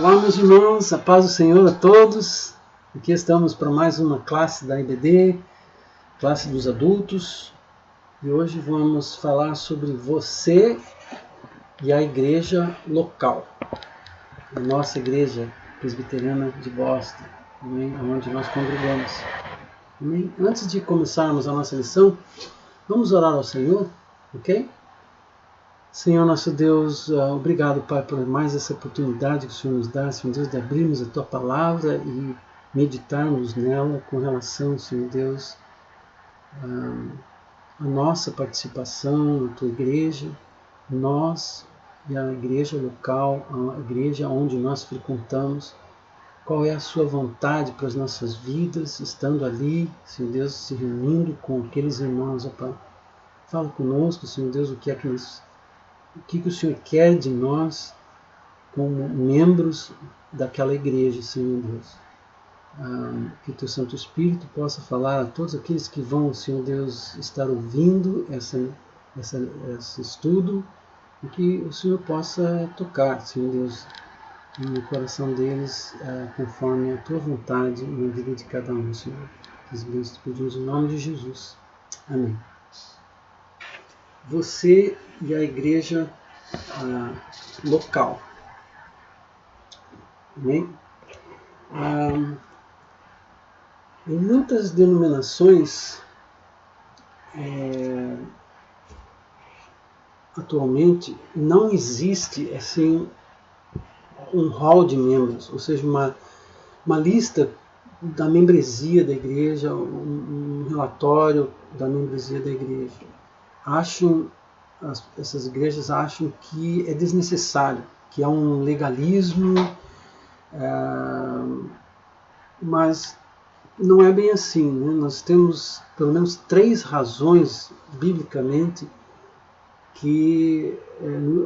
Olá, meus irmãos, a paz do Senhor a todos. Aqui estamos para mais uma classe da IBD, classe dos adultos. E hoje vamos falar sobre você e a igreja local. A nossa igreja presbiteriana de Boston, onde nós congregamos. Antes de começarmos a nossa lição, vamos orar ao Senhor, ok? Senhor nosso Deus, obrigado, Pai, por mais essa oportunidade que o Senhor nos dá, Senhor Deus, de abrirmos a Tua Palavra e meditarmos nela com relação, Senhor Deus, a nossa participação na Tua Igreja, nós e a igreja local, a igreja onde nós frequentamos, qual é a Sua vontade para as nossas vidas, estando ali, Senhor Deus, se reunindo com aqueles irmãos, ó Pai. Fala conosco, Senhor Deus, o que o Senhor quer de nós como membros daquela igreja, Senhor Deus. Que o Teu Santo Espírito possa falar a todos aqueles que vão, Senhor Deus, estar ouvindo esse estudo e que o Senhor possa tocar, Senhor Deus, no coração deles conforme a Tua vontade na vida de cada um, Senhor. As bênçãos pedimos em nome de Jesus. Amém. Você e a igreja local. Amém? Em muitas denominações, atualmente, não existe assim um hall de membros, ou seja, uma lista da membresia da igreja, um relatório da membresia da igreja. Essas igrejas acham que é desnecessário, que há um legalismo, mas não é bem assim, né? Nós temos pelo menos 3 razões, biblicamente,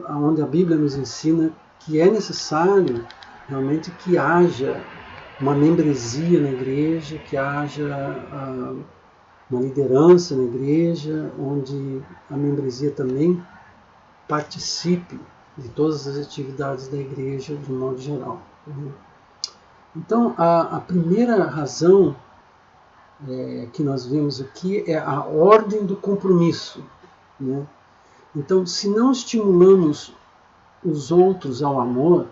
onde a Bíblia nos ensina que é necessário realmente que haja uma membresia na igreja, que haja uma liderança na igreja, onde a membresia também participe de todas as atividades da igreja de um modo geral. Então, a primeira razão que nós vemos aqui é a ordem do compromisso. Né? Então, se não estimulamos os outros ao amor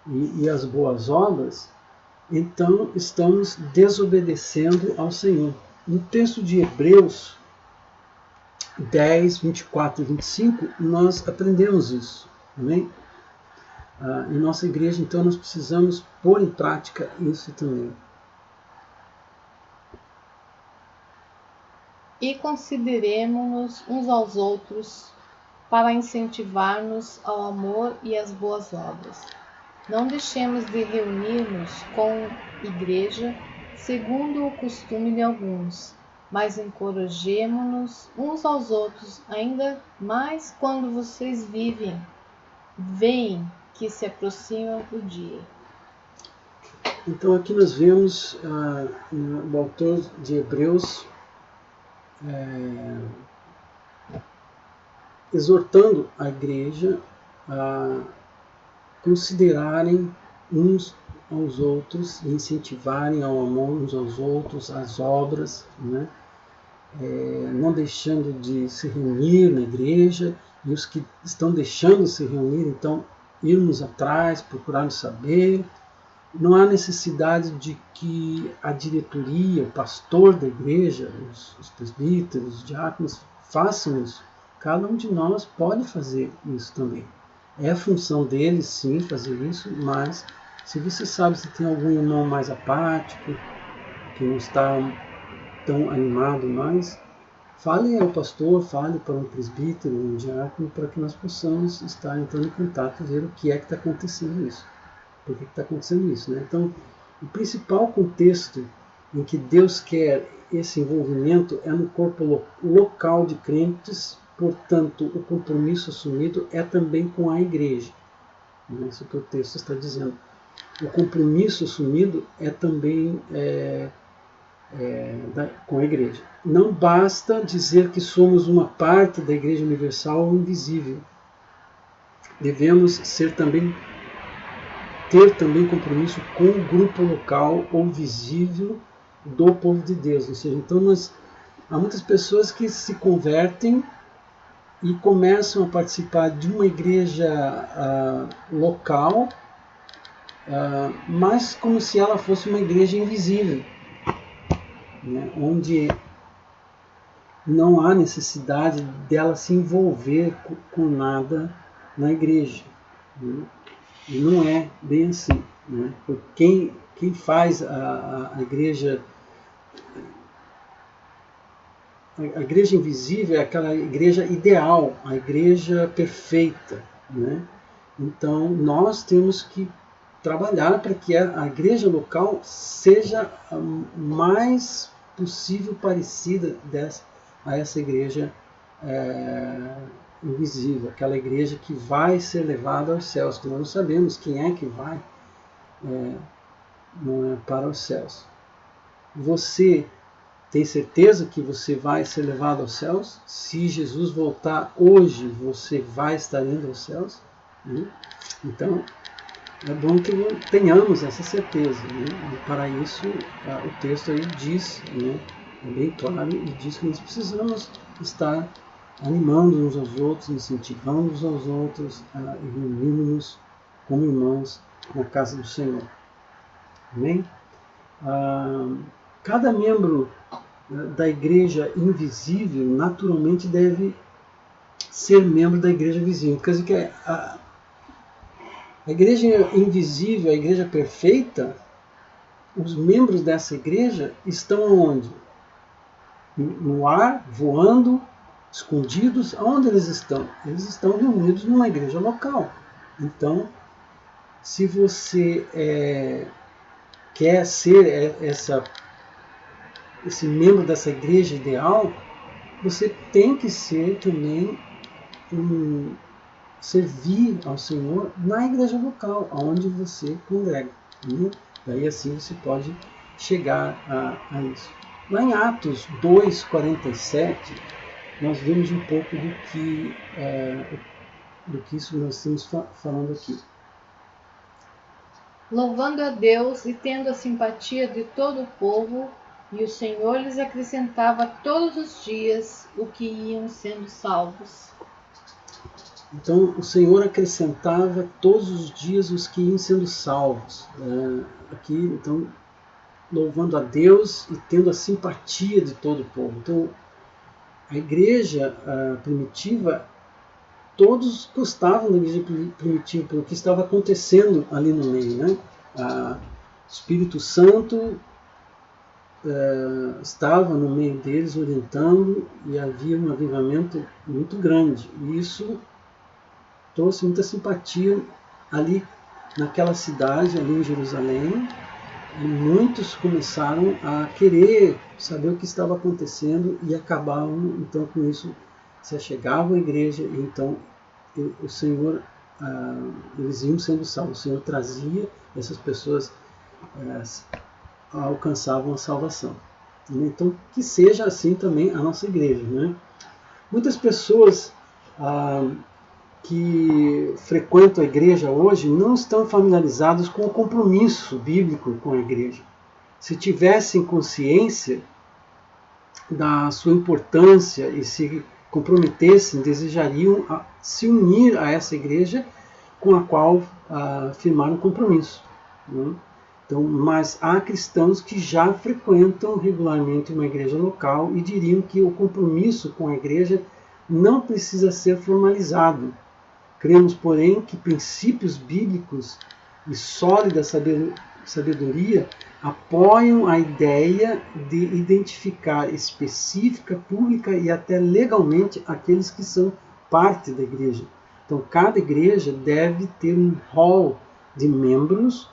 e às boas obras, então estamos desobedecendo ao Senhor. No texto de Hebreus 10, 24 e 25, nós aprendemos isso. Amém? Em nossa igreja, então, nós precisamos pôr em prática isso também. E consideremo-nos uns aos outros para incentivar-nos ao amor e às boas obras. Não deixemos de reunir-nos com igreja, segundo o costume de alguns, mas encorajemo-nos uns aos outros, ainda mais quando vocês veem que se aproxima o dia. Então aqui nós vemos o autor de Hebreus exortando a igreja a considerarem uns aos outros, incentivarem ao amor uns aos outros, às obras, né? Não deixando de se reunir na igreja, e os que estão deixando de se reunir, então, irmos atrás, procurarmos saber. Não há necessidade de que a diretoria, o pastor da igreja, os presbíteros, os diáconos, façam isso. Cada um de nós pode fazer isso também. É a função deles, sim, fazer isso, mas se você sabe se tem algum irmão mais apático, que não está tão animado mais, fale ao pastor, fale para um presbítero, um diácono, para que nós possamos estar entrando em contato e ver o que é que está acontecendo isso. Por que está acontecendo isso? Né? Então, o principal contexto em que Deus quer esse envolvimento é no corpo local de crentes, portanto, o compromisso assumido é também com a igreja. Isso que o texto está dizendo. O compromisso assumido é também com a igreja. Não basta dizer que somos uma parte da igreja universal ou invisível. Devemos ser também ter também compromisso com o grupo local ou visível do povo de Deus. Ou seja, então há muitas pessoas que se convertem e começam a participar de uma igreja local, mas como se ela fosse uma igreja invisível, né, onde não há necessidade dela se envolver com nada na igreja. Né? E não é bem assim. Né? Quem faz a igreja... A igreja invisível é aquela igreja ideal, a igreja perfeita. Né? Então, nós temos que trabalhar para que a igreja local seja a mais possível parecida a essa igreja invisível, aquela igreja que vai ser levada aos céus, que nós não sabemos quem é que vai para os céus. Você tem certeza que você vai ser levado aos céus? Se Jesus voltar hoje, você vai estar indo aos céus? Então, é bom que tenhamos essa certeza. Né? E para isso, o texto aí diz, né, é bem claro, e diz que nós precisamos estar animando uns aos outros, incentivando uns aos outros, e reunindo-nos como irmãos na casa do Senhor. Amém? Cada membro da igreja invisível naturalmente deve ser membro da igreja visível. Quer dizer que a igreja invisível, a igreja perfeita, os membros dessa igreja estão onde? No ar, voando, escondidos. Aonde eles estão? Eles estão reunidos numa igreja local. Então, se você quer ser esse membro dessa igreja ideal, você tem que ser também servir ao Senhor na igreja local, onde você congrega. Né? Daí assim você pode chegar a isso. Lá em Atos 2:47, nós vemos um pouco do que isso nós estamos falando aqui. Louvando a Deus e tendo a simpatia de todo o povo, e o Senhor lhes acrescentava todos os dias o que iam sendo salvos. Então, o Senhor acrescentava todos os dias os que iam sendo salvos. Aqui, então, louvando a Deus e tendo a simpatia de todo o povo. Então, a igreja primitiva, todos gostavam da igreja primitiva, pelo que estava acontecendo ali no meio. Né? O Espírito Santo estava no meio deles, orientando, e havia um avivamento muito grande. E isso trouxe muita simpatia ali naquela cidade, ali em Jerusalém, e muitos começaram a querer saber o que estava acontecendo e acabavam, então, com isso, se achegavam à igreja, e então o Senhor, eles iam sendo salvos, o Senhor trazia essas pessoas, alcançavam a salvação. Então, que seja assim também a nossa igreja. Né? Muitas pessoas que frequentam a igreja hoje não estão familiarizados com o compromisso bíblico com a igreja. Se tivessem consciência da sua importância e se comprometessem, desejariam se unir a essa igreja com a qual firmaram compromisso. Né? Então, mas há cristãos que já frequentam regularmente uma igreja local e diriam que o compromisso com a igreja não precisa ser formalizado. Cremos, porém, que princípios bíblicos e sólida sabedoria apoiam a ideia de identificar específica, pública e até legalmente aqueles que são parte da igreja. Então, cada igreja deve ter um rol de membros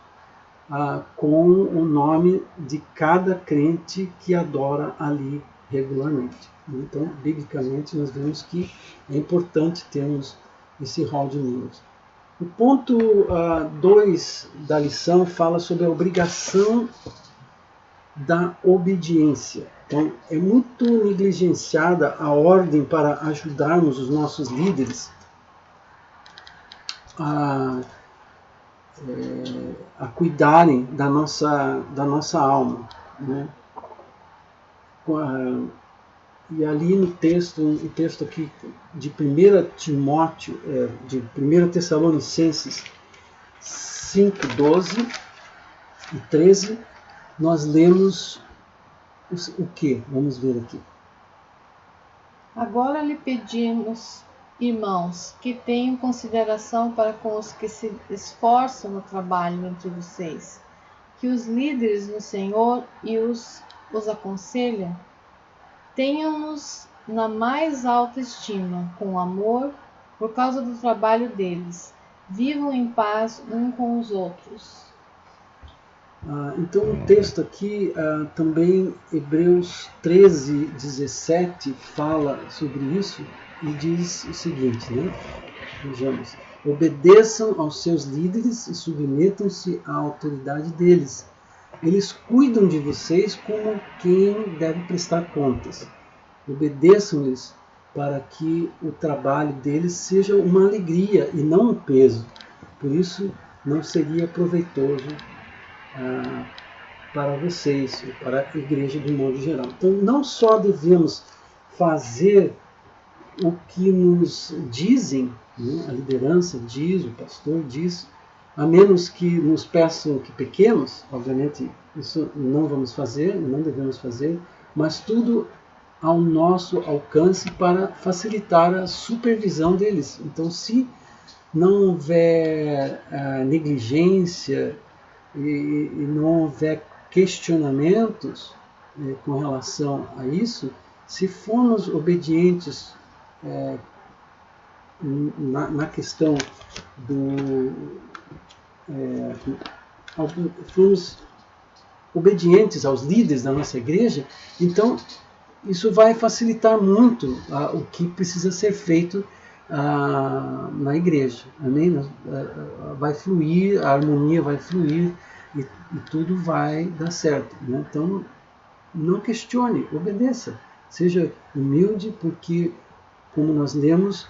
com o nome de cada crente que adora ali regularmente. Então, biblicamente, nós vemos que é importante termos esse rol de membros. O ponto 2 da lição fala sobre a obrigação da obediência. Então, é muito negligenciada a ordem para ajudarmos os nossos líderes a cuidarem da nossa alma, né? E ali no texto, o texto aqui de 1 Timóteo, de 1 Tessalonicenses 5, 12 e 13, nós lemos o que? Vamos ver aqui. Agora lhe pedimos, irmãos, que tenham consideração para com os que se esforçam no trabalho entre vocês, que os líderes no Senhor e os aconselham, tenham-nos na mais alta estima, com amor, por causa do trabalho deles. Vivam em paz uns com os outros. Então o texto aqui, também Hebreus 13, 17 fala sobre isso e diz o seguinte, né? Vejamos: obedeçam aos seus líderes e submetam-se à autoridade deles. Eles cuidam de vocês como quem deve prestar contas. Obedeçam-lhes para que o trabalho deles seja uma alegria e não um peso. Por isso não seria proveitoso para vocês, para a igreja de modo geral. Então, não só devemos fazer o que nos dizem, né? A liderança diz, o pastor diz, a menos que nos peçam que pequemos, obviamente isso não vamos fazer, não devemos fazer, mas tudo ao nosso alcance para facilitar a supervisão deles. Então, se não houver negligência, e não houver questionamentos com relação a isso, se formos obedientes na questão formos obedientes aos líderes da nossa igreja, então isso vai facilitar muito o que precisa ser feito na igreja. Amém? Vai fluir, a harmonia vai fluir e tudo vai dar certo. Né? Então, não questione, obedeça. Seja humilde, porque, como nós lemos,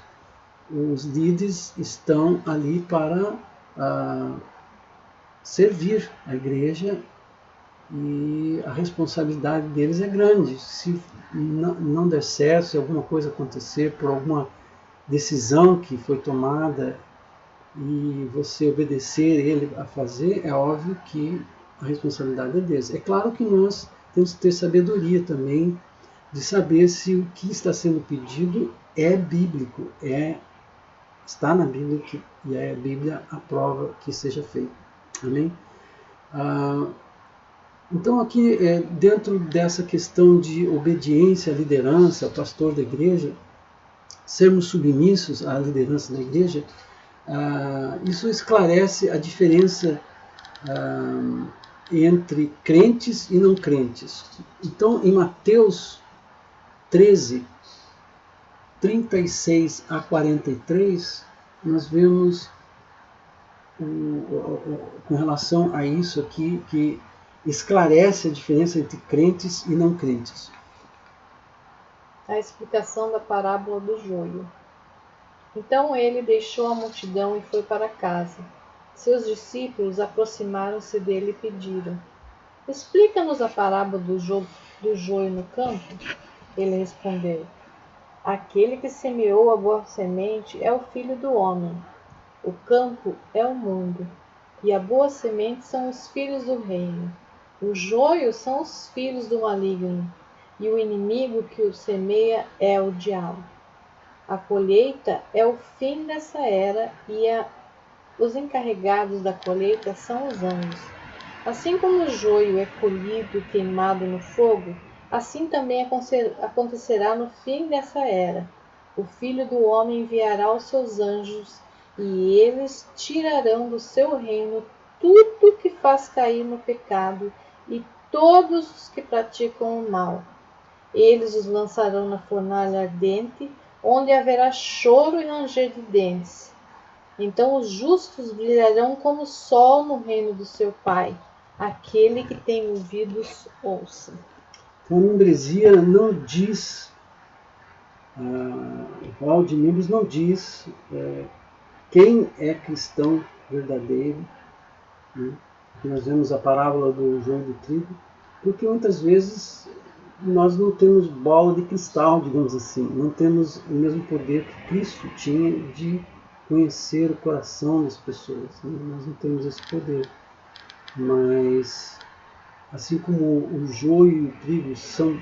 os líderes estão ali para servir a igreja e a responsabilidade deles é grande. Se não der certo, se alguma coisa acontecer por alguma decisão que foi tomada e você obedecer ele a fazer, é óbvio que a responsabilidade é deles. É claro que nós temos que ter sabedoria também de saber se o que está sendo pedido é bíblico, está na Bíblia e a Bíblia aprova que seja feito. Amém? Então aqui, dentro dessa questão de obediência à liderança, ao pastor da igreja, sermos submissos à liderança da igreja, isso esclarece a diferença entre crentes e não crentes. Então, em Mateus 13, 36 a 43, nós vemos com relação a isso aqui, que esclarece a diferença entre crentes e não crentes. A explicação da parábola do joio. Então ele deixou a multidão e foi para casa. Seus discípulos aproximaram-se dele e pediram: explica-nos a parábola do joio no campo. Ele respondeu: aquele que semeou a boa semente é o Filho do Homem. O campo é o mundo, e a boa semente são os filhos do reino. O joio são os filhos do maligno, e o inimigo que o semeia é o diabo. A colheita é o fim dessa era, e os encarregados da colheita são os anjos. Assim como o joio é colhido e queimado no fogo, assim também acontecerá no fim dessa era. O Filho do Homem enviará os seus anjos, e eles tirarão do seu reino tudo que faz cair no pecado e todos os que praticam o mal. Eles os lançarão na fornalha ardente, onde haverá choro e ranger de dentes. Então os justos brilharão como o sol no reino do seu Pai. Aquele que tem ouvidos, ouça. Então, a membresia não diz, o hall de membros não diz quem é cristão verdadeiro né? Nós vemos a parábola do joio e do trigo, porque muitas vezes nós não temos bola de cristal, digamos assim, não temos o mesmo poder que Cristo tinha de conhecer o coração das pessoas, né? Nós não temos esse poder, mas assim como o joio e o trigo são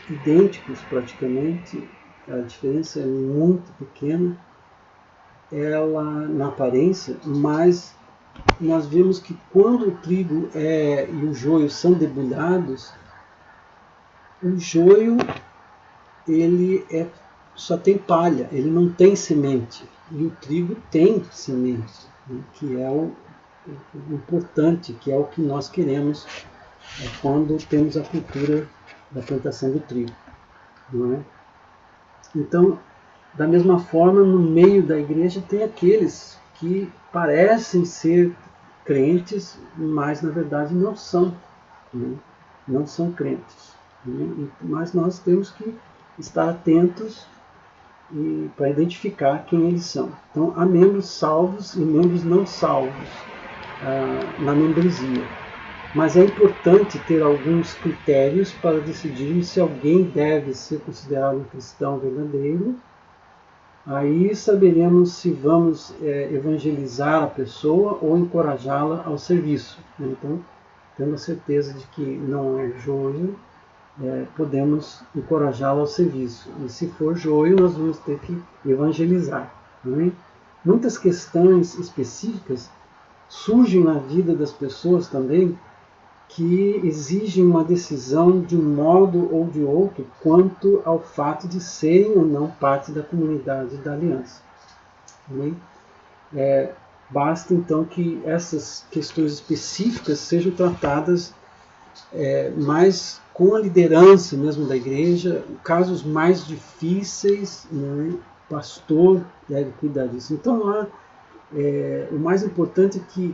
idênticos praticamente, a diferença é muito pequena, ela na aparência, mas nós vemos que quando o trigo e o joio são debulhados, o joio ele só tem palha, ele não tem semente, e o trigo tem semente, né, que é o importante, que é o que nós queremos quando temos a cultura da plantação do trigo, não é? Então, da mesma forma, no meio da igreja tem aqueles que parecem ser crentes, mas na verdade não são, né? Não são crentes, né? Mas nós temos que estar atentos para identificar quem eles são. Então, há membros salvos e membros não salvos na membresia. Mas é importante ter alguns critérios para decidir se alguém deve ser considerado um cristão verdadeiro. Aí saberemos se vamos evangelizar a pessoa ou encorajá-la ao serviço. Então, tendo a certeza de que não é joio, podemos encorajá-la ao serviço. E se for joio, nós vamos ter que evangelizar. Né? Muitas questões específicas surgem na vida das pessoas também que exigem uma decisão de um modo ou de outro quanto ao fato de serem ou não parte da comunidade da aliança. Basta então que essas questões específicas sejam tratadas mais com a liderança mesmo da igreja, casos mais difíceis, né, o pastor deve cuidar disso. Então lá, o mais importante é que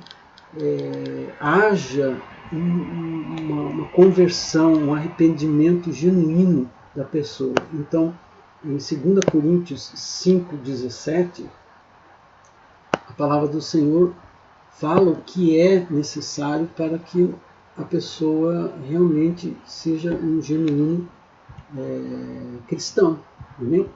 haja uma conversão, um arrependimento genuíno da pessoa. Então, em 2 Coríntios 5,17, a palavra do Senhor fala o que é necessário para que a pessoa realmente seja um genuíno cristão. Né?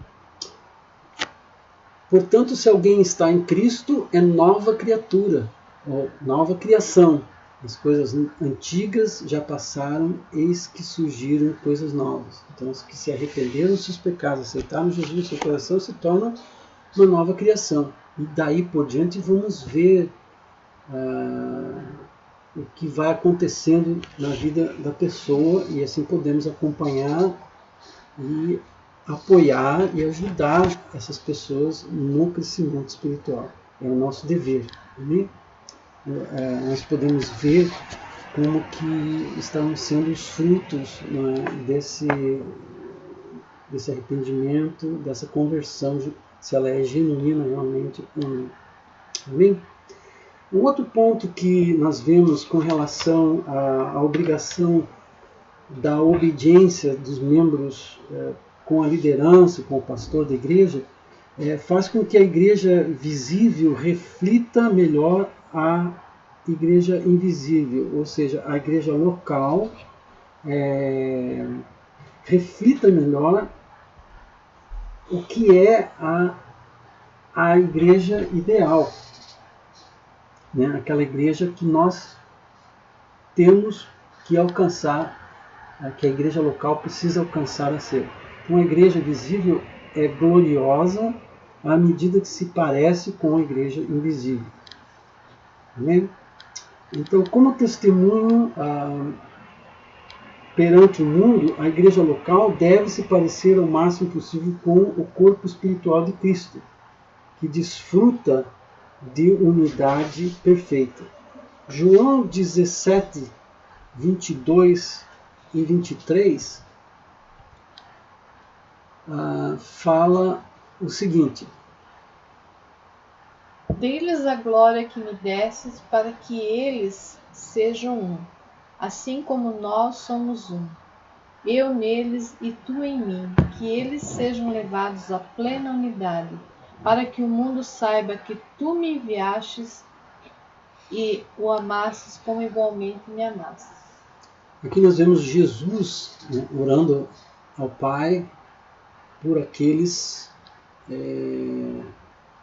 Portanto, se alguém está em Cristo, é nova criatura, ou nova criação. As coisas antigas já passaram, eis que surgiram coisas novas. Então, os que se arrependeram dos seus pecados, aceitaram Jesus no seu coração, se tornam uma nova criação. E daí por diante vamos ver o que vai acontecendo na vida da pessoa, e assim podemos acompanhar e apoiar e ajudar essas pessoas no crescimento espiritual. É o nosso dever. Né? Nós podemos ver como que estão sendo os frutos, né, desse arrependimento, dessa conversão, se ela é genuína realmente ou não. Amém? Um outro ponto que nós vemos com relação à obrigação da obediência dos membros com a liderança, com o pastor da igreja, faz com que a igreja visível reflita melhor a igreja invisível, ou seja, a igreja local reflita melhor o que é a igreja ideal, né? Aquela igreja que nós temos que alcançar, que a igreja local precisa alcançar a ser. Uma igreja visível é gloriosa à medida que se parece com a igreja invisível. Amém? Então, como testemunho perante o mundo, a igreja local deve se parecer ao máximo possível com o corpo espiritual de Cristo, que desfruta de unidade perfeita. João 17, 22 e 23 fala o seguinte: Dê-lhes a glória que me destes, para que eles sejam um, assim como nós somos um. Eu neles e tu em mim, que eles sejam levados à plena unidade, para que o mundo saiba que tu me enviastes e o amasses como igualmente me amasses. Aqui nós vemos Jesus, né, orando ao Pai por aqueles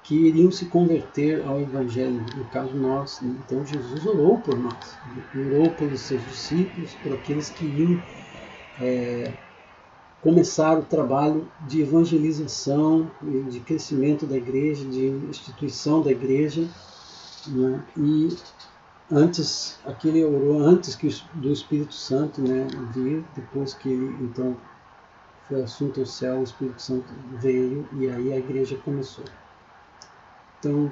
que iriam se converter ao Evangelho, no caso nós. Né? Então Jesus orou por nós, orou pelos seus discípulos, por aqueles que iriam começar o trabalho de evangelização, de crescimento da igreja, de instituição da igreja. Né? E antes, aqui ele orou antes do Espírito Santo, né, vir, depois que ele então foi assunto ao céu, o Espírito Santo veio e aí a igreja começou. Então,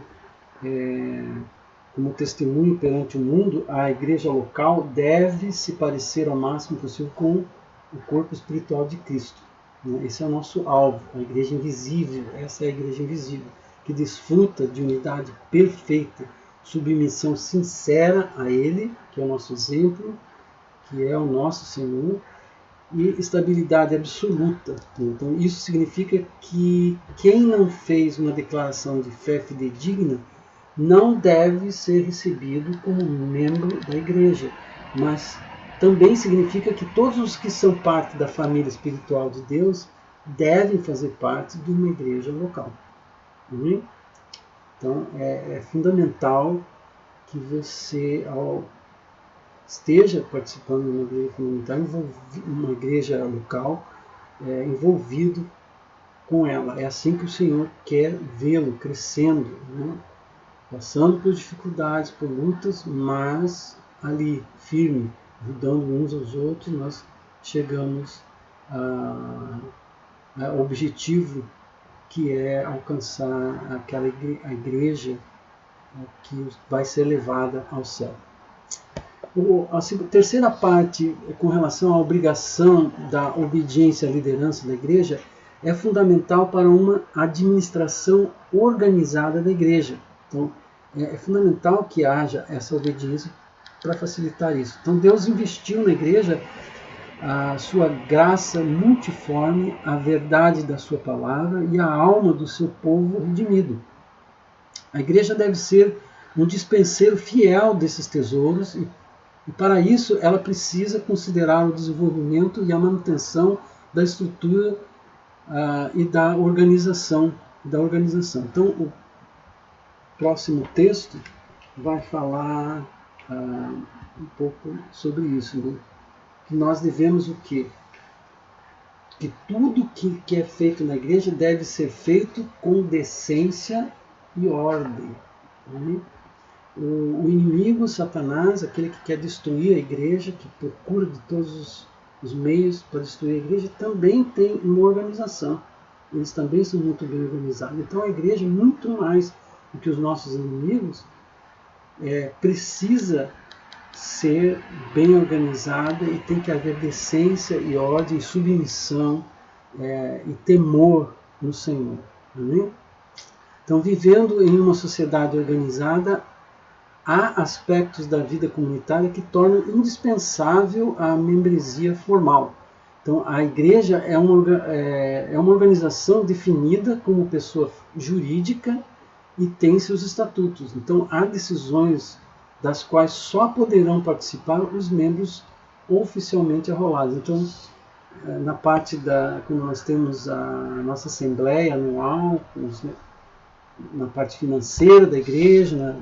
como testemunho perante o mundo, a igreja local deve se parecer ao máximo possível com o corpo espiritual de Cristo. Esse é o nosso alvo, a igreja invisível. Essa é a igreja invisível, que desfruta de unidade perfeita, submissão sincera a Ele, que é o nosso exemplo, que é o nosso Senhor, e estabilidade absoluta. Então, isso significa que quem não fez uma declaração de fé fidedigna não deve ser recebido como membro da igreja, mas também significa que todos os que são parte da família espiritual de Deus devem fazer parte de uma igreja local. Então é fundamental que você, ao esteja participando de uma igreja fundamental, uma igreja local, envolvido com ela. É assim que o Senhor quer vê-lo crescendo, né? Passando por dificuldades, por lutas, mas ali, firme, ajudando uns aos outros, nós chegamos ao objetivo, que é alcançar a igreja que vai ser levada ao céu. A terceira parte, com relação à obrigação da obediência à liderança da igreja, é fundamental para uma administração organizada da igreja. Então, é fundamental que haja essa obediência para facilitar isso. Então, Deus investiu na igreja a sua graça multiforme, a verdade da sua palavra e a alma do seu povo redimido. A igreja deve ser um dispenseiro fiel desses tesouros e para isso ela precisa considerar o desenvolvimento e a manutenção da estrutura e da organização. Então, o próximo texto vai falar um pouco sobre isso, né? Que nós devemos o quê? Que tudo que é feito na igreja deve ser feito com decência e ordem. Né? O inimigo, Satanás, aquele que quer destruir a igreja, que procura de todos os meios para destruir a igreja, também tem uma organização. Eles também são muito bem organizados. Então a igreja, muito mais do que os nossos inimigos, precisa ser bem organizada e tem que haver decência e ordem, submissão e temor no Senhor. Amém? Então, vivendo em uma sociedade organizada, há aspectos da vida comunitária que tornam indispensável a membresia formal. Então, a igreja é uma organização definida como pessoa jurídica e tem seus estatutos. Então, há decisões das quais só poderão participar os membros oficialmente arrolados. Então, na parte quando nós temos a nossa assembleia anual, na parte financeira da igreja,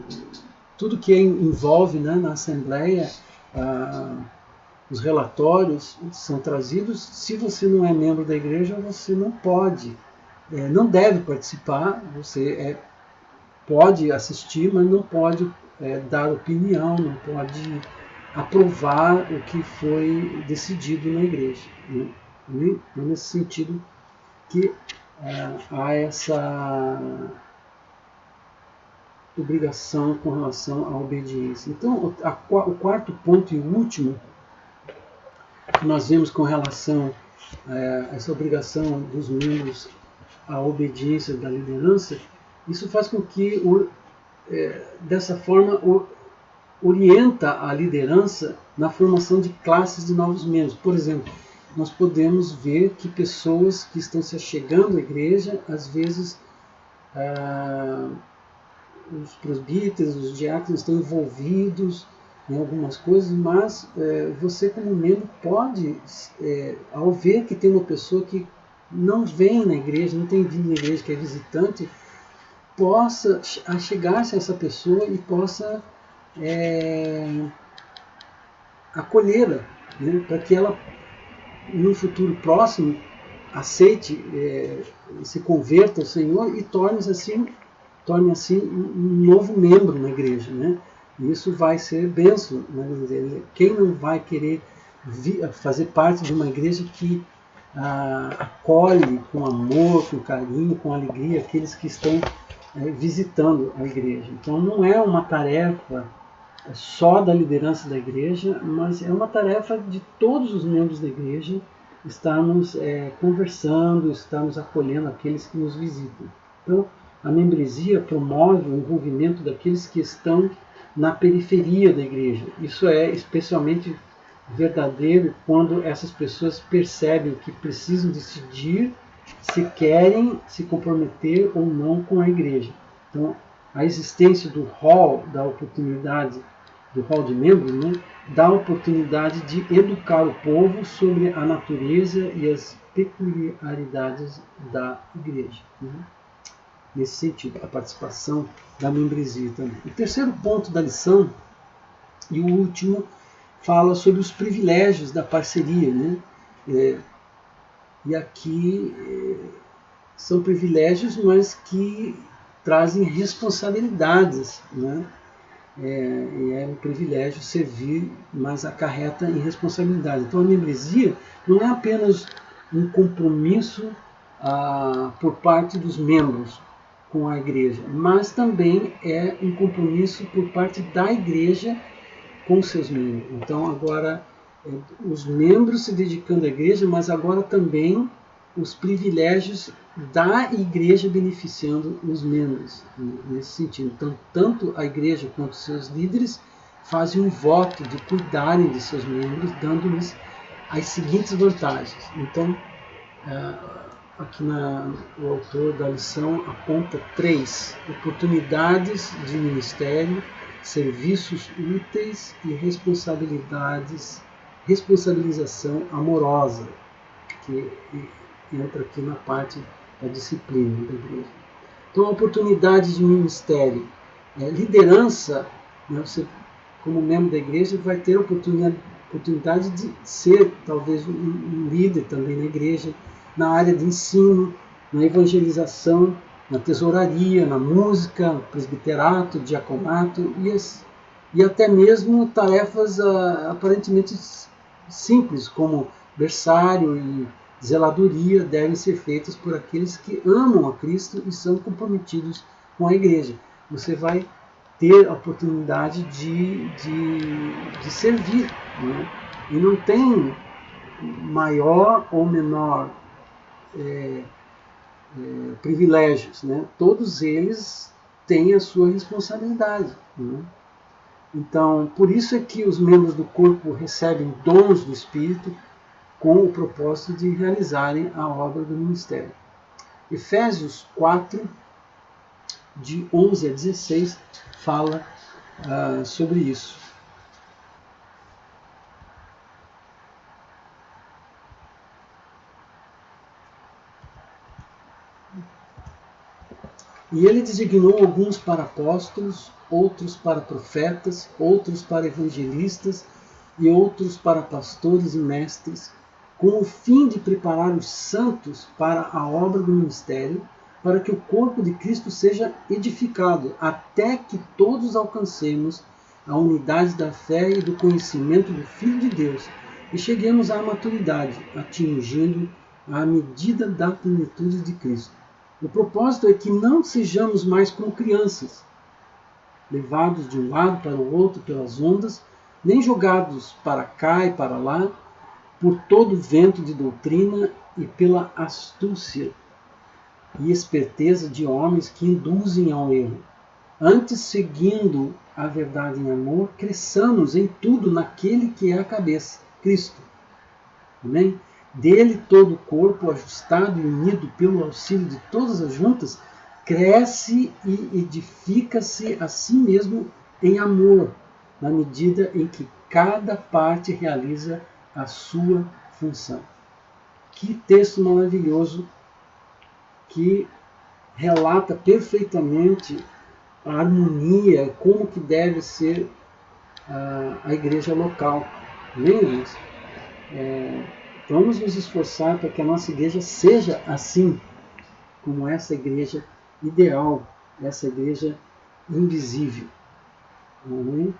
tudo que envolve, né, na assembleia, os relatórios são trazidos. Se você não é membro da igreja, você não pode, não deve participar. Você pode assistir, mas não pode dar opinião, não pode aprovar o que foi decidido na igreja. Né? Nesse sentido que há essa obrigação com relação à obediência. Então, o quarto ponto e último que nós vemos com relação a essa obrigação dos membros à obediência da liderança, isso faz com que, dessa forma, orienta a liderança na formação de classes de novos membros. Por exemplo, nós podemos ver que pessoas que estão se achegando à igreja, às vezes, os presbíteros, os diáconos estão envolvidos em algumas coisas, mas você como membro pode, ao ver que tem uma pessoa que não vem na igreja, não tem vindo na igreja, que é visitante, possa achegar-se a essa pessoa e possa acolhê-la, né, para que ela, no futuro próximo, aceite, se converta ao Senhor e torne assim um novo membro na igreja, né? Isso vai ser bênção, né? Quem não vai querer fazer parte de uma igreja que acolhe com amor, com carinho, com alegria aqueles que estão visitando a igreja? Então não é uma tarefa só da liderança da igreja, mas é uma tarefa de todos os membros da igreja estarmos conversando, estarmos acolhendo aqueles que nos visitam. Então, a membresia promove o envolvimento daqueles que estão na periferia da igreja. Isso é especialmente verdadeiro quando essas pessoas percebem que precisam decidir se querem se comprometer ou não com a igreja. Então, a existência do hall, da oportunidade, do hall de membros, né, dá a oportunidade de educar o povo sobre a natureza e as peculiaridades da igreja. Né? Nesse sentido, a participação da membresia também. O terceiro ponto da lição, e o último, fala sobre os privilégios da parceria. Né? E aqui são privilégios, mas que trazem responsabilidades. Né? E é um privilégio servir, mas acarreta em responsabilidade. Então a membresia não é apenas um compromisso por parte dos membros com a igreja, mas também é um compromisso por parte da igreja com seus membros. Então agora os membros se dedicando à igreja, mas agora também os privilégios da igreja beneficiando os membros, nesse sentido. Então, tanto a igreja quanto seus líderes fazem um voto de cuidarem de seus membros, dando-lhes as seguintes vantagens. Então, aqui o autor da lição aponta 3 oportunidades de ministério, serviços úteis e responsabilização amorosa, que entra aqui na parte da disciplina da igreja. Então, a oportunidade de ministério. Liderança, né, você, como membro da igreja, vai ter a oportunidade de ser, talvez, um líder também na igreja, na área de ensino, na evangelização, na tesouraria, na música, no presbiterato, diaconato e até mesmo tarefas aparentemente simples, como berçário e zeladoria, devem ser feitas por aqueles que amam a Cristo e são comprometidos com a igreja. Você vai ter a oportunidade de servir, né? E não tem maior ou menor privilégios, né? Todos eles têm a sua responsabilidade, né? Então, por isso é que os membros do corpo recebem dons do Espírito com o propósito de realizarem a obra do ministério. Efésios 4, de 11 a 16, fala sobre isso. E ele designou alguns para apóstolos, outros para profetas, outros para evangelistas e outros para pastores e mestres, com o fim de preparar os santos para a obra do ministério, para que o corpo de Cristo seja edificado, até que todos alcancemos a unidade da fé e do conhecimento do Filho de Deus, e cheguemos à maturidade, atingindo a medida da plenitude de Cristo. O propósito é que não sejamos mais como crianças, levados de um lado para o outro pelas ondas, nem jogados para cá e para lá, por todo vento de doutrina e pela astúcia e esperteza de homens que induzem ao erro. Antes, seguindo a verdade em amor, cresçamos em tudo naquele que é a cabeça, Cristo. Amém? Dele todo o corpo, ajustado e unido pelo auxílio de todas as juntas, cresce e edifica-se a si mesmo em amor, na medida em que cada parte realiza a sua função. Que texto maravilhoso que relata perfeitamente a harmonia, como que deve ser a igreja local. Irmãos? Vamos nos esforçar para que a nossa igreja seja assim, como essa igreja ideal, essa igreja invisível. Um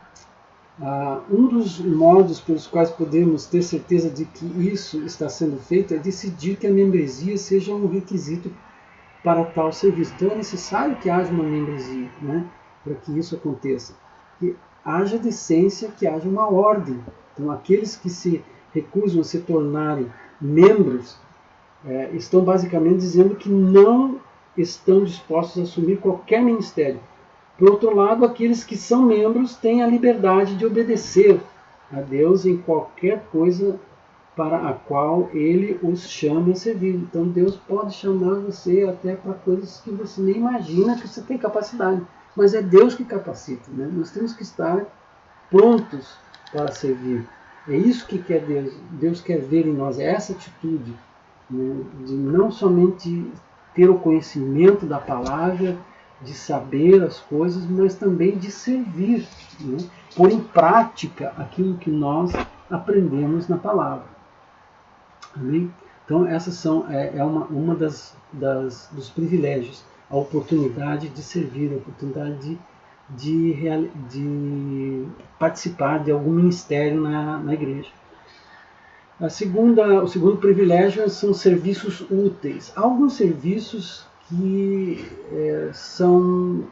dos modos pelos quais podemos ter certeza de que isso está sendo feito é decidir que a membresia seja um requisito para tal serviço. Então é necessário que haja uma membresia, né, para que isso aconteça. Que haja decência, que haja uma ordem. Então aqueles que se recusam a se tornarem membros estão basicamente dizendo que não estão dispostos a assumir qualquer ministério. Por outro lado, aqueles que são membros têm a liberdade de obedecer a Deus em qualquer coisa para a qual Ele os chama a servir. Então Deus pode chamar você até para coisas que você nem imagina que você tem capacidade. Mas é Deus que capacita, né? Nós temos que estar prontos para servir. É isso que quer Deus. Deus quer ver em nós, é essa atitude, né, de não somente ter o conhecimento da palavra, de saber as coisas, mas também de servir, né, pôr em prática aquilo que nós aprendemos na palavra. Amém? Então essas são uma dos privilégios, a oportunidade de servir, a oportunidade de participar de algum ministério na igreja. O segundo privilégio são serviços úteis. Há alguns serviços que são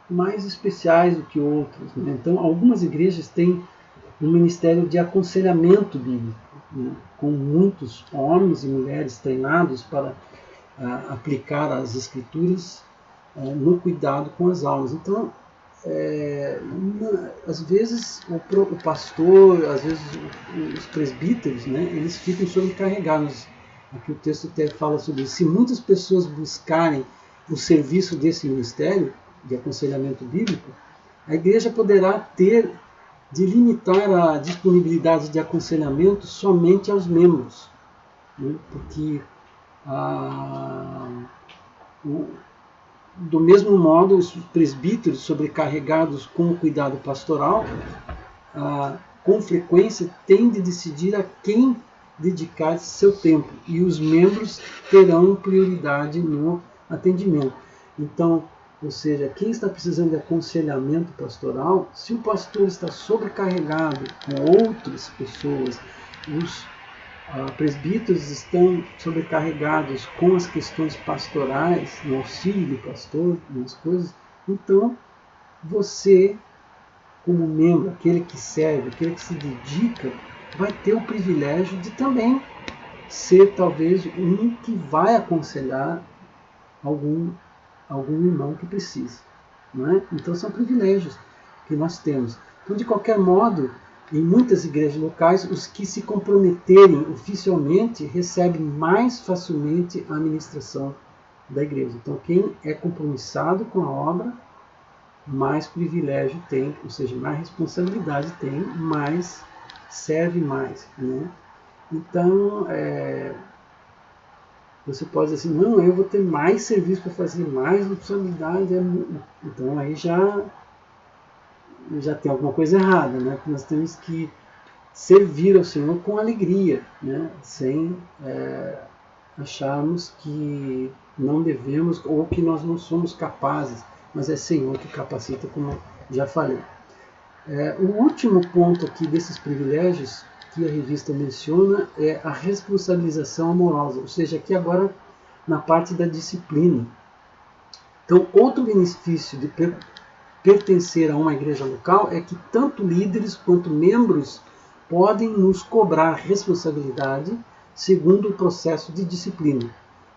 mais especiais do que outros, né? Então, algumas igrejas têm um ministério de aconselhamento bíblico, né, com muitos homens e mulheres treinados para aplicar as escrituras no cuidado com as almas. Então, às vezes o pastor, às vezes os presbíteros, né, eles ficam sobrecarregados. Aqui o texto até fala sobre isso. Se muitas pessoas buscarem o serviço desse ministério de aconselhamento bíblico, a igreja poderá ter de limitar a disponibilidade de aconselhamento somente aos membros, né, porque do mesmo modo, os presbíteros sobrecarregados com o cuidado pastoral, com frequência têm de decidir a quem dedicar seu tempo, e os membros terão prioridade no atendimento. Então, ou seja, quem está precisando de aconselhamento pastoral, se o pastor está sobrecarregado com outras pessoas, os presbíteros estão sobrecarregados com as questões pastorais, no auxílio do pastor, nas coisas, então você, como membro, aquele que serve, aquele que se dedica, vai ter o privilégio de também ser talvez um que vai aconselhar algum irmão que precisa. Não é? Então são privilégios que nós temos. Então, de qualquer modo, em muitas igrejas locais, os que se comprometerem oficialmente recebem mais facilmente a administração da igreja. Então, quem é compromissado com a obra, mais privilégio tem, ou seja, mais responsabilidade tem, mais serve mais. Né? Então, você pode dizer assim, não, eu vou ter mais serviço para fazer, mais responsabilidade. Então, aí já tem alguma coisa errada, né? Porque nós temos que servir ao Senhor com alegria, né? Sem acharmos que não devemos ou que nós não somos capazes, mas é Senhor que capacita, como já falei. O último ponto aqui desses privilégios que a revista menciona é a responsabilização amorosa, ou seja, aqui agora na parte da disciplina. Então, outro benefício de pertencer a uma igreja local é que tanto líderes quanto membros podem nos cobrar responsabilidade segundo o processo de disciplina.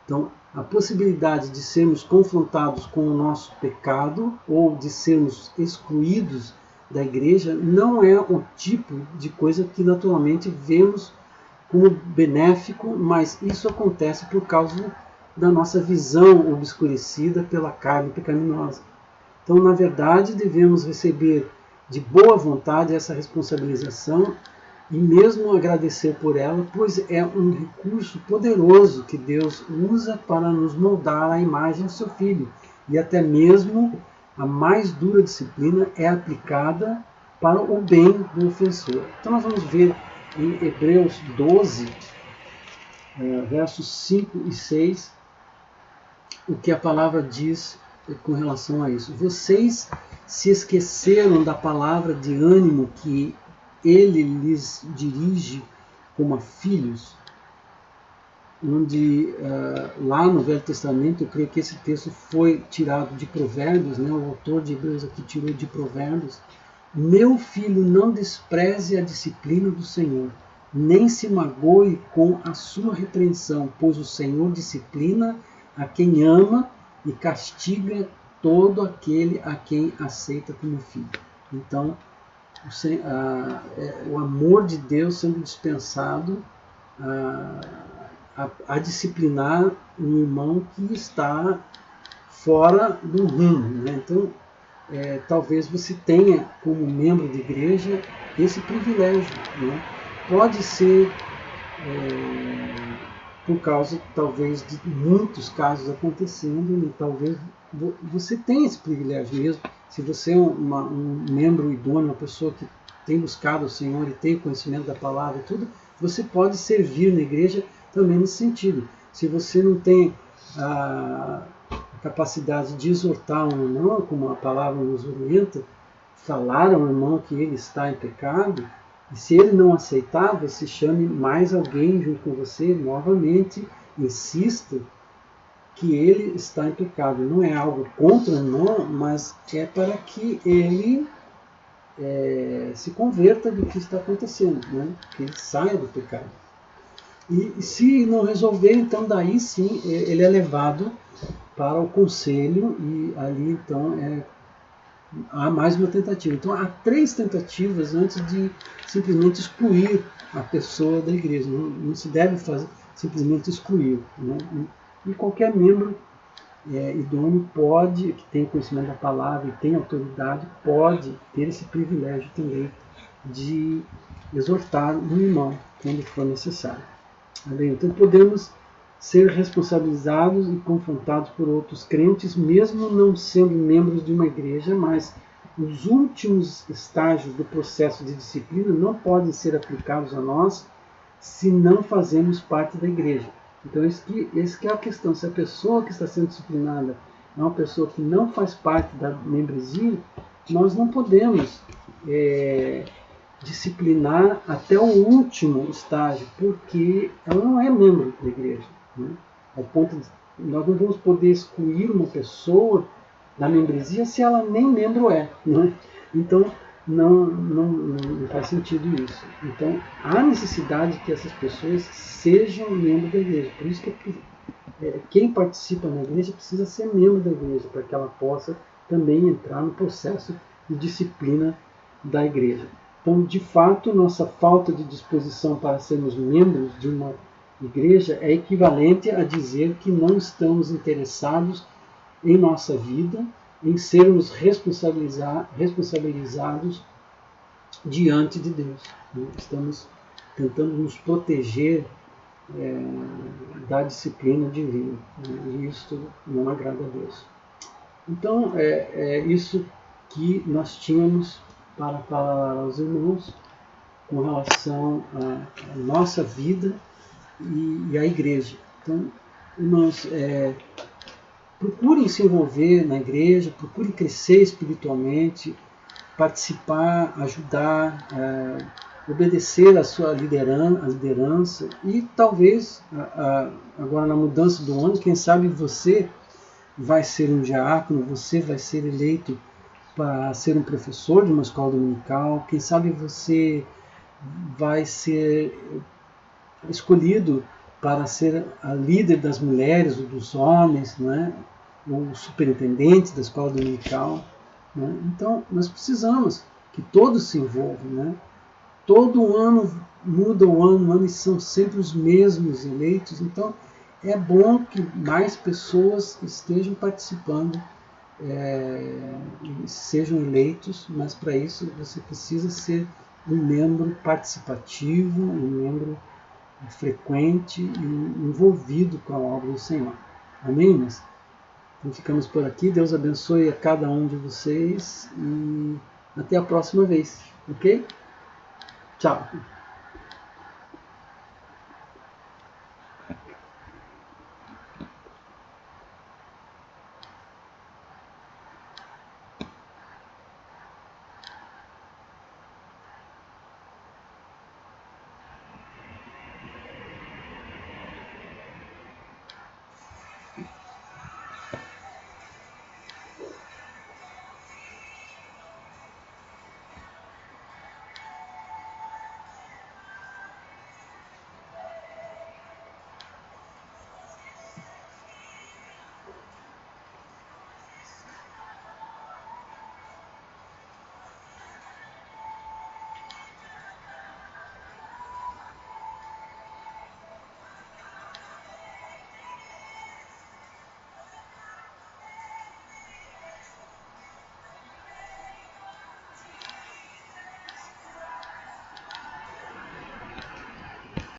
Então, a possibilidade de sermos confrontados com o nosso pecado ou de sermos excluídos da igreja não é o tipo de coisa que naturalmente vemos como benéfico, mas isso acontece por causa da nossa visão obscurecida pela carne pecaminosa. Então, na verdade, devemos receber de boa vontade essa responsabilização e mesmo agradecer por ela, pois é um recurso poderoso que Deus usa para nos moldar à imagem do seu Filho. E até mesmo a mais dura disciplina é aplicada para o bem do ofensor. Então nós vamos ver em Hebreus 12, versos 5 e 6, o que a palavra diz com relação a isso. Vocês se esqueceram da palavra de ânimo que ele lhes dirige como a filhos, onde lá no Velho Testamento, eu creio que esse texto foi tirado de Provérbios, né? O autor de Hebreus aqui tirou de Provérbios. Meu filho, não despreze a disciplina do Senhor, nem se magoe com a sua repreensão, pois o Senhor disciplina a quem ama e castiga todo aquele a quem aceita como filho. Então, o amor de Deus sendo dispensado a disciplinar um irmão que está fora do rumo, né? Então, talvez você tenha como membro de igreja esse privilégio, né? Pode ser por causa talvez de muitos casos acontecendo, e talvez você tenha esse privilégio mesmo. Se você é um membro idôneo, uma pessoa que tem buscado o Senhor e tem conhecimento da palavra e tudo, você pode servir na igreja também nesse sentido. Se você não tem a capacidade de exortar um irmão, como a palavra nos orienta, falar ao irmão que ele está em pecado, e se ele não aceitar, você chame mais alguém junto com você, novamente, insista que ele está em pecado. Não é algo contra o irmão, mas é para que ele se converta do que está acontecendo, né? Que ele saia do pecado. E se não resolver, então daí sim ele é levado para o conselho e ali então há mais uma tentativa. Então há 3 tentativas antes de simplesmente excluir a pessoa da igreja. Não se deve simplesmente excluir, né? E qualquer membro idôneo pode, que tem conhecimento da palavra e tem autoridade, pode ter esse privilégio também de exortar um irmão quando for necessário. Então podemos ser responsabilizados e confrontados por outros crentes, mesmo não sendo membros de uma igreja, mas os últimos estágios do processo de disciplina não podem ser aplicados a nós se não fazemos parte da igreja. Então, esse que é a questão. Se a pessoa que está sendo disciplinada é uma pessoa que não faz parte da membresia, nós não podemos disciplinar até o último estágio, porque ela não é membro da igreja, né? Ao ponto de nós não vamos poder excluir uma pessoa da membresia se ela nem membro é, né? Então não faz sentido isso. Então há necessidade que essas pessoas sejam membros da igreja. Por isso que quem participa na igreja precisa ser membro da igreja, para que ela possa também entrar no processo de disciplina da igreja. Então, de fato, nossa falta de disposição para sermos membros de uma igreja é equivalente a dizer que não estamos interessados em nossa vida, em sermos responsabilizados diante de Deus. Estamos tentando nos proteger da disciplina divina, e isso não agrada a Deus. Então, é isso que nós tínhamos para falar aos irmãos com relação à nossa vida e à igreja. Então, irmãos, procurem se envolver na igreja, procurem crescer espiritualmente, participar, ajudar, obedecer à sua liderança e talvez, agora na mudança do ano, quem sabe você vai ser um diácono, você vai ser eleito para ser um professor de uma escola dominical, quem sabe você vai ser escolhido para ser a líder das mulheres ou dos homens, né? O superintendente da escola dominical, né? Então nós precisamos que todos se envolvam, né? Todo ano muda o ano e são sempre os mesmos eleitos, então é bom que mais pessoas estejam participando, sejam eleitos, mas para isso você precisa ser um membro participativo, um membro frequente e envolvido com a obra do Senhor. Amém, irmãos? Então ficamos por aqui. Deus abençoe a cada um de vocês e até a próxima vez, ok? Tchau!